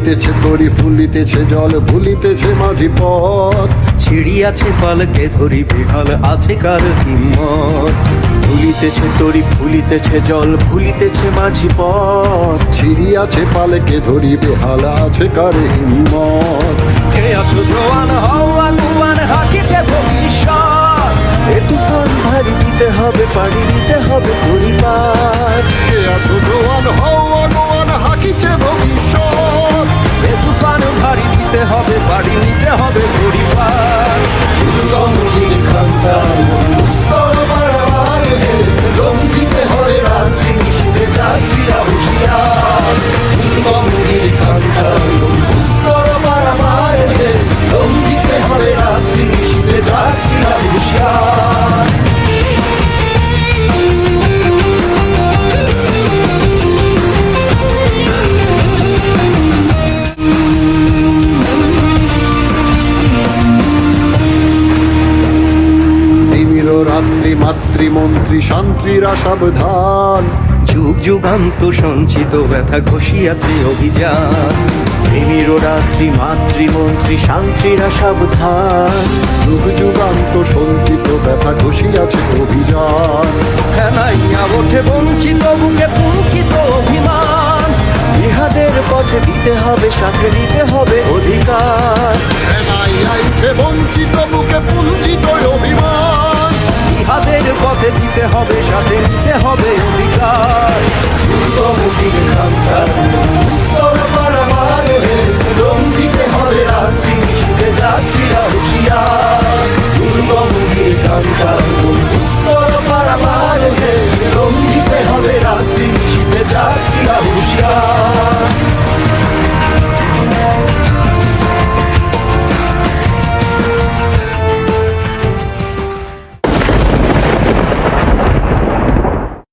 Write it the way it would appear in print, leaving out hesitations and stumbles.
দুলিতেছে তরি ফুলিতেছে জল ভুলিতেছে মাঝি পথ। ছিড়িয়াছে পালকে ধরি বেহাল আছে কার হিম্মত। দুলিতেছে তরি ফুলিতেছে জল ভুলিতেছে মাঝি পথ। ছিড়িয়াছে পালকে ধরি বেহাল আছে কার হিম্মত। কে আছো জোয়ান হও আগুয়ান হাকিছে ভবিষ্যৎ। এ তুফান ভারী দিতে হবে পাড়ি দিতে হবে পরিবার। কে আছো জোয়ান হও আগুয়ান হাকিছে ভবিষ্যৎ। এ তুফান ভারী দিতে হবে পাড়ি নিতে হবে পরিবার। দুর্গমগির কান্তার স্তর বারবার হে, দম দিতে হবে রাত্রি নিশীথে যাত্রীরা হুঁশিয়ার। দুর্গমগির কান্তার স্তর বারবার হে, দম দিতে হবে রাত্রি নিশীথে যাত্রীরা হুঁশিয়ার। রাত্রি মাতৃমন্ত্রী শান্তিরা সাবধান। যুগ যুগান্ত সঞ্চিত ব্যথা ঘষিয়াছে অভিযান। প্রেমীর রাত্রি মাতৃমন্ত্রী শান্তিরা সাবধান। যুগ যুগান্ত সঞ্চিত ব্যথা ঘষিয়াছে অভিযান। ফেলাইয়া ওঠে বঞ্চিত বুকে পুঞ্চিত অভিমান। ইহাদের পথে দিতে হবে সাথে নিতে হবে অধিকার। আইতে বঞ্চিত বুকে পুঞ্জিত অভিমান। ইহাদের পথে দিতে হবে সাথে নিতে হবে অধিকার। দুর্গমগির কান্তার স্তর বারবার